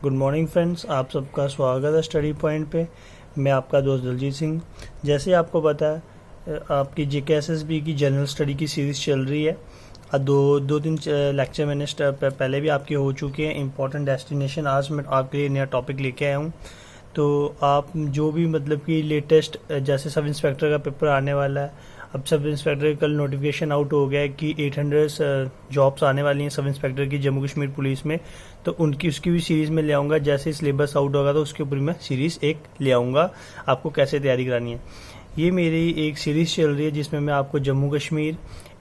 Good morning friends, आप सबका स्वागत है स्टडी पॉइंट पे। मैं आपका दोस्त दलजीत सिंह। जैसे आपको पता है, आपकी JKSSB की जनरल स्टडी की सीरीज़ चल रही है। दो तीन लेक्चर मैंने पहले भी आपके हो चुके हैं। इंपॉर्टेंट डेस्टिनेशन, आज मैं आपके लिए नया टॉपिक लेके आया हूँ। तो आप जो भी मतलब कि लेटेस्ट, जैसे सब इंस्पेक्टर का पेपर आने वाला है। अब सब इंस्पेक्टर कल नोटिफिकेशन आउट हो गया है कि 800 जॉब्स आने वाली हैं सब इंस्पेक्टर की जम्मू कश्मीर पुलिस में। तो उसकी भी सीरीज़ में ले आऊँगा। जैसे सिलेबस आउट होगा तो उसके ऊपर मैं सीरीज़ एक ले आऊँगा, आपको कैसे तैयारी करानी है। ये मेरी एक सीरीज़ चल रही है जिसमें मैं आपको जम्मू कश्मीर,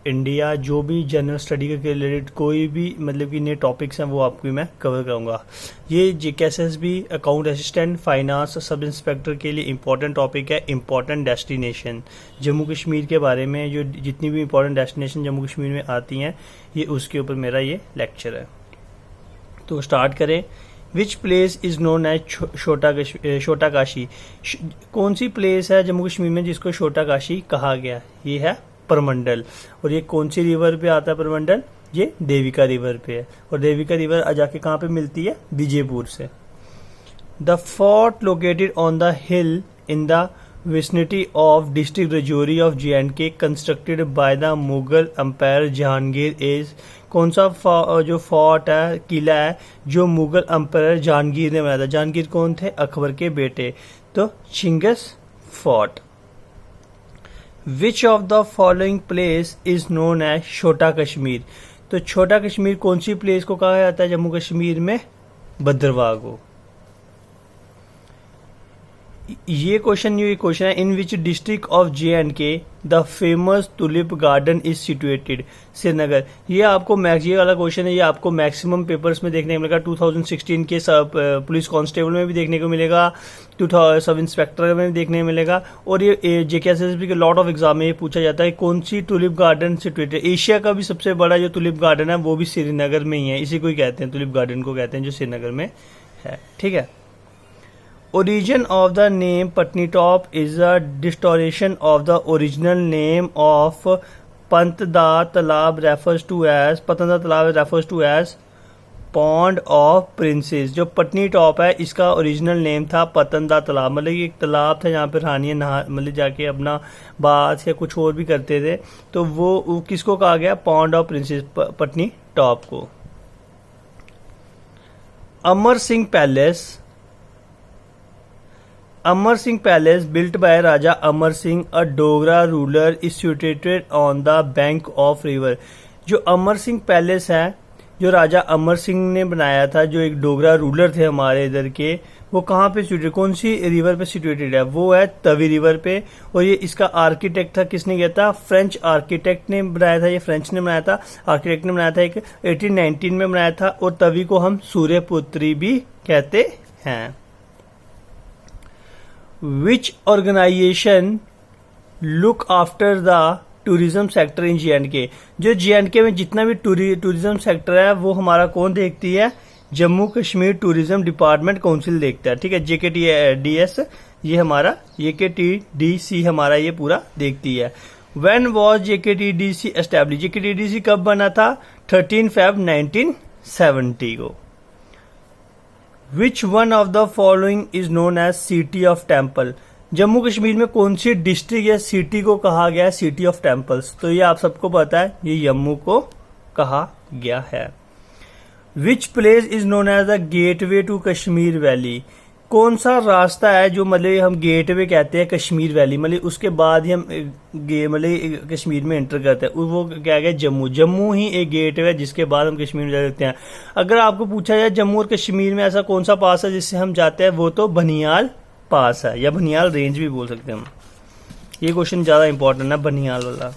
इंडिया, जो भी जनरल स्टडी के रिलेटेड कोई भी मतलब कि नए टॉपिक्स हैं वो आपको मैं कवर करूँगा। ये JKSSB account assistant, finance, sub inspector के लिए इंपॉर्टेंट टॉपिक है। इंपॉर्टेंट डेस्टिनेशन जम्मू कश्मीर के बारे में, जो जितनी भी इंपॉर्टेंट डेस्टिनेशन जम्मू कश्मीर में आती हैं, ये उसके ऊपर मेरा ये लेक्चर है। तो स्टार्ट करें। Which place is known as Chhota Kashi. कौन सी प्लेस है जम्मू कश्मीर में जिसको छोटा काशी कहा गया? ये है परमंडल। और ये कौन सी रिवर पे आता है परमंडल? ये देविका रिवर पे है। और देविका रिवर जाके कहाँ पे मिलती है? विजयपुर से। The fort located on the hill in the vicinity of district Rajouri of J&K constructed by the Mughal empire Jahangir is. कौन सा जो फोर्ट है, किला है, जो मुगल एम्पायर जहांगीर ने बनाया था। जहांगीर कौन थे? अकबर के बेटे। तो चिंगस fort. Which of the following place is known as Chhota Kashmir. तो छोटा कश्मीर कौन सी प्लेस को कहा जाता है जम्मू कश्मीर में? भद्रवाह को। ये क्वेश्चन है। In which district of J&K the famous tulip garden is situated? Srinagar. ये आपको ये वाला क्वेश्चन है, ये आपको मैक्सिमम पेपर्स में देखने को मिलेगा। 2016 के पुलिस कांस्टेबल में भी देखने को मिलेगा, सब इंस्पेक्टर में भी देखने को मिलेगा। और ये JKSSB के लॉट ऑफ एग्जाम में ये पूछा जाता है कौन सी टुलिप गार्डन सिचुएटेड। एशिया का भी सबसे बड़ा जो टुलिप गार्डन है वो भी श्रीनगर में ही है। इसी को ही कहते हैं, टुलिप गार्डन को कहते हैं, जो श्रीनगर में है। ठीक है। Origin of the name Patnitop is a distortion of the original name of Pantda Talab refers to as Pond of Princes। जो पटनी टॉप है इसका ओरिजिनल नेम था पतंदा तालाब, मतलब ये एक तालाब था जहाँ पे रानियाँ नहा मतलब जाके अपना बात या कुछ और भी करते थे। तो वो किसको कहा गया? Pond of princess, Patnitop को। Amar Singh palace built by Raja Amar Singh, a Dogra ruler, is situated on the bank of river। जो अमर सिंह पैलेस है, जो राजा अमर सिंह ने बनाया था, जो एक डोगरा रूलर थे हमारे इधर के, वो कहाँ पे सिचुएटेड, कौन सी रिवर पे सिचुएटेड है? वो है तवी रिवर पे। और ये इसका आर्किटेक्ट था, किसने किया था? फ्रेंच आर्किटेक्ट ने बनाया था। ये फ्रेंच ने बनाया था, आर्किटेक्ट ने बनाया था, एक 1819 में बनाया था। और तवी को हम सूर्यपुत्री भी कहते हैं। Which organization look after the tourism sector in J&K? जो J&K में जितना भी टूरिज्म सेक्टर है वो हमारा कौन देखती है? Jammu Kashmir tourism department council देखता है। ठीक है। JKTDS ये हमारा, JKTDC हमारा ये पूरा देखती है। When was JKTDC established? JKTDC कब बना था? 13 Feb 1970 को। Which one of the following is known as city of temple? Jammu Kashmir में कौन सी डिस्ट्रिक्ट या सिटी को कहा गया है सिटी ऑफ टेम्पल्स? तो ये आप सबको पता है, ये जम्मू को कहा गया है। Which place is known as the gateway to Kashmir valley? कौन सा रास्ता है जो मतलब हम गेटवे कहते हैं कश्मीर वैली, मतलब उसके बाद ही हम मतलब कश्मीर में एंटर करते हैं, वो क्या गया? जम्मू ही एक गेटवे है जिसके बाद हम कश्मीर में जा सकते हैं। अगर आपको पूछा जाए जम्मू और कश्मीर में ऐसा कौन सा पास है जिससे हम जाते हैं, वो तो बनियाल पास है, या बनियाल रेंज भी बोल सकते हैं हम। ये क्वेश्चन ज्यादा इंपॉर्टेंट है, बनियाल वाला।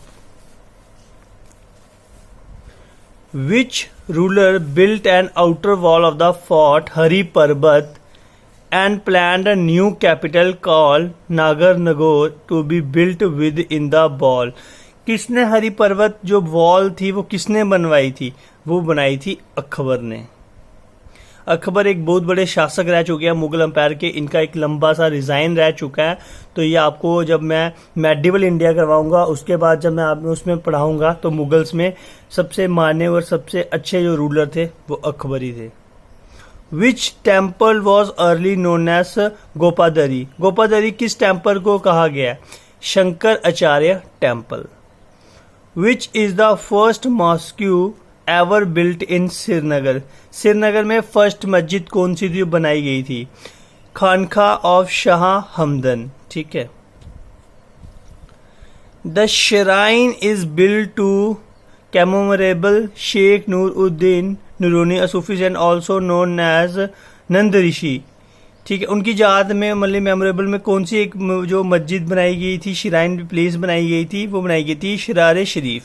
Which ruler built an outer wall of the fort Hari Parbat and planned a new capital called Nagarnagor to be built within the wall? किसने हरी पर्वत जो वॉल थी वो किसने बनवाई थी? वो बनाई थी अकबर ने। अकबर एक बहुत बड़े शासक रह चुके हैं मुगल एम्पायर के। इनका एक लंबा सा रिजाइन रह चुका है। तो ये आपको जब मैं मेडिवल इंडिया करवाऊंगा उसके बाद जब मैं आप उसमें पढ़ाऊंगा तो मुगल्स में सबसे माने और सबसे अच्छे जो रूलर थे वो अकबर ही थे। Which temple was early known as Gopadri. Gopadri किस टेम्पल को कहा गया? Shankaracharya temple. Which is the first mosque ever built in Srinagar. Srinagar में फर्स्ट मस्जिद कौन सी थी बनाई गई थी? खानका ऑफ शाह हमदन। ठीक है। The shrine is built to commemorable Sheikh Nooruddin Noorani a Sufi and also known as Nund Rishi. ठीक है। उनकी याद में मतलब मेमोरेबल में कौन सी एक जो मस्जिद बनाई गई थी, श्राइन प्लेस बनाई गई थी, वो बनाई गई थी Charar Sharif.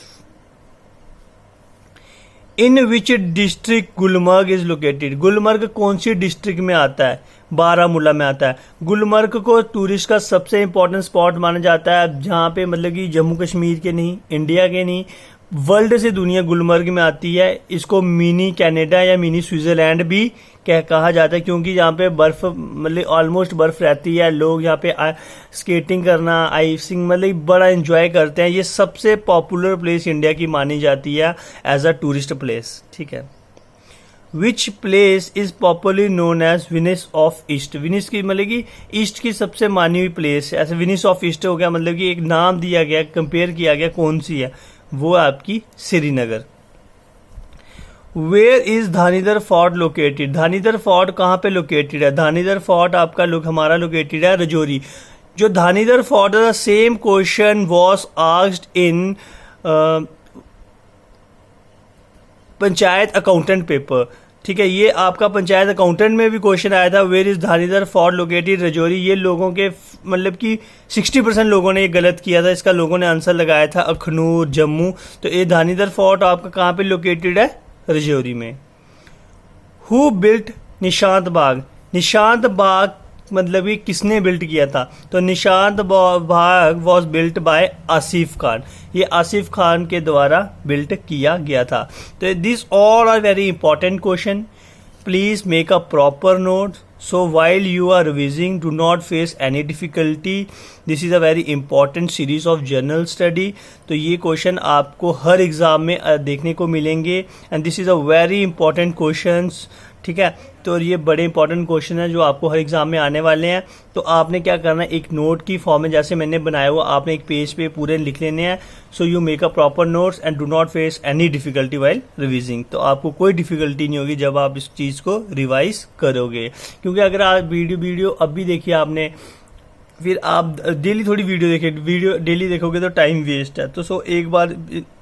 In which district Gulmarg is located. Gulmarg कौन सी डिस्ट्रिक्ट में आता है? बारामूला में आता है। गुलमर्ग को टूरिस्ट का सबसे इंपॉर्टेंट स्पॉट माना जाता है, जहाँ पे मतलब कि जम्मू कश्मीर के नहीं, इंडिया के नहीं, वर्ल्ड से दुनिया गुलमर्ग में आती है। इसको मिनी कनाडा या मिनी स्विट्जरलैंड भी कहा जाता है, क्योंकि यहाँ पे बर्फ मतलब ऑलमोस्ट बर्फ रहती है। लोग यहाँ पे स्केटिंग करना, आइसिंग मतलब बड़ा एंजॉय करते हैं। ये सबसे पॉपुलर प्लेस इंडिया की मानी जाती है एज अ टूरिस्ट प्लेस। ठीक है। Which place is popularly known as Venice of East. Venice की मतलब कि ईस्ट की सबसे मानी हुई प्लेस है। ऐसे विनिस ऑफ ईस्ट हो गया, मतलब कि एक नाम दिया गया, कंपेयर किया गया कौन सी है, वो आपकी Srinagar. Where is Dhanidhar fort located. Dhanidhar fort कहाँ पे लोकेटेड है? धानीदर फोर्ट आपका हमारा लोकेटेड है रजौरी। जो धानीदर फोर्ट है, same question was asked in panchayat accountant paper. ठीक है। ये आपका पंचायत अकाउंटेंट में भी क्वेश्चन आया था, where is Dhanidhar fort located Rajouri. ये लोगों के मतलब कि 60% लोगों ने ये गलत किया था। इसका लोगों ने आंसर लगाया था अखनूर जम्मू। तो ये धानीदर फोर्ट आपका कहाँ पे लोकेटेड है? रजौरी में। Who built Nishat Bagh. निशांत बाग मतलब कि किसने बिल्ट किया था? तो Nishat Bagh was built by Asif Khan. ये आसिफ खान के द्वारा बिल्ट किया गया था। तो this all are very important question. Please make a proper note, so while you are revising do not face any difficulty. This is a very important series of general study. तो ये question आपको हर exam में देखने को मिलेंगे and this is a very important questions. ठीक है। तो ये बड़े इंपॉर्टेंट क्वेश्चन है जो आपको हर एग्जाम में आने वाले हैं। तो आपने क्या करना है, एक नोट की फॉर्म में जैसे मैंने बनाया हुआ आपने एक पेज पे पूरे लिख लेने हैं। So you make a proper notes and do not face any difficulty while revising. तो आपको कोई डिफिकल्टी नहीं होगी जब आप इस चीज़ को रिवाइज करोगे, क्योंकि अगर आप वीडियो अब भी देखिए आपने, फिर आप डेली थोड़ी वीडियो डेली देखोगे तो टाइम वेस्ट है। तो सो एक बार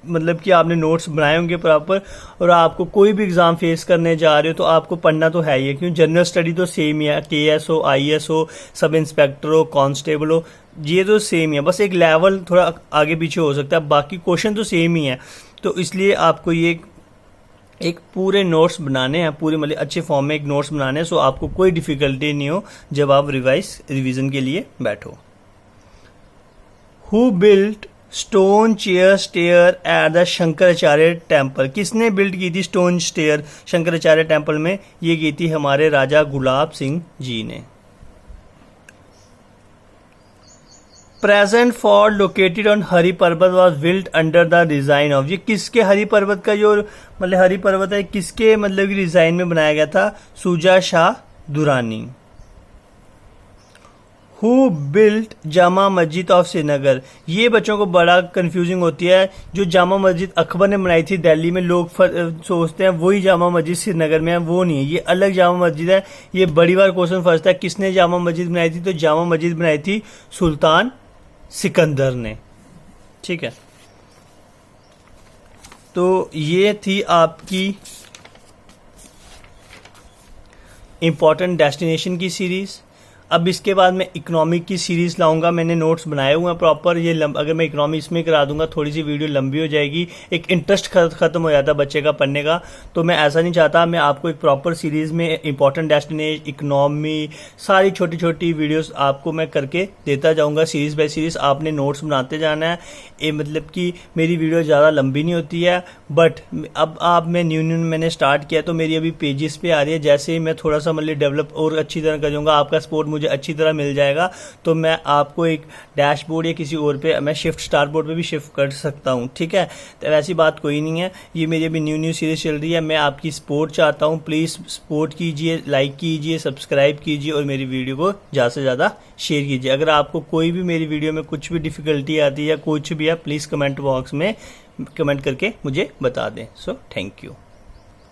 मतलब कि आपने नोट्स बनाए होंगे प्रॉपर, और आपको कोई भी एग्जाम फेस करने जा रहे हो तो आपको पढ़ना तो है ही है, क्योंकि जनरल स्टडी तो सेम ही है। KS हो, IS हो, सब इंस्पेक्टर हो, कांस्टेबल हो, ये तो सेम ही है। बस एक लेवल थोड़ा आगे पीछे हो सकता है, बाकी क्वेश्चन तो सेम ही है। तो इसलिए आपको ये एक पूरे नोट्स बनाने हैं, पूरे मतलब अच्छे फॉर्म में एक नोट्स बनाने हैं, सो आपको कोई डिफिकल्टी नहीं हो जब आप रिवीजन के लिए बैठो। Who built stone chair stare at the Shankaracharya temple. किसने बिल्ड की थी स्टोन स्टेयर शंकराचार्य टेम्पल में? ये की थी हमारे राजा गुलाब सिंह जी ने। Present fort located on Hari Parbat was built under the design of. ये किसके हरि पर्वत का जो मतलब हरि पर्वत है किसके मतलब की डिजाइन में बनाया गया था? Shuja Shah Durrani. Who built Jama Masjid of Srinagar. ये बच्चों को बड़ा कंफ्यूजिंग होती है। जो जामा मस्जिद अकबर ने बनाई थी दिल्ली में, लोग सोचते हैं वही जामा मस्जिद श्रीनगर में है, वो नहीं है, ये अलग जामा मस्जिद है। ये बड़ी बार क्वेश्चन फंसता है किसने जामा मस्जिद बनाई थी? तो जामा मस्जिद बनाई थी सुल्तान सिकंदर ने। ठीक है। तो ये थी आपकी इंपॉर्टेंट डेस्टिनेशन की सीरीज। अब इसके बाद मैं इकोनॉमिक की सीरीज लाऊंगा। मैंने नोट्स बनाए हुए हैं प्रॉपर। ये अगर मैं इकोनॉमिक इसमें करा दूंगा थोड़ी सी वीडियो लंबी हो जाएगी, एक इंटरेस्ट खत्म हो जाता है बच्चे का पढ़ने का। तो मैं ऐसा नहीं चाहता। मैं आपको एक प्रॉपर सीरीज में इंपॉर्टेंट डेस्टिनेशन, इकोनॉमी, सारी छोटी छोटी वीडियोस आपको मैं करके देता जाऊंगा सीरीज बाय सीरीज। आपने नोट्स बनाते जाना है। ये मतलब कि मेरी वीडियो ज़्यादा लंबी नहीं होती है, बट अब मैं न्यू मैंने स्टार्ट किया तो मेरी अभी पेजेस पे आ रही है। जैसे ही मैं थोड़ा सा मतलब डेवलप और अच्छी तरह करूँगा, आपका सपोर्ट मुझे अच्छी तरह मिल जाएगा तो मैं आपको एक डैशबोर्ड या किसी और पे मैं शिफ्ट स्टार बोर्ड पे भी शिफ्ट कर सकता हूँ, ठीक है। तो ऐसी बात कोई नहीं है, ये मेरी अभी न्यू सीरीज चल रही है, मैं आपकी सपोर्ट चाहता हूँ। प्लीज़ सपोर्ट कीजिए, लाइक कीजिए, सब्सक्राइब कीजिए और मेरी वीडियो को ज़्यादा से ज़्यादा शेयर कीजिए। अगर आपको कोई भी मेरी वीडियो में कुछ भी डिफ़िकल्टी आती है या कुछ भी है, प्लीज़ कमेंट बॉक्स में कमेंट करके मुझे बता दें। So thank you.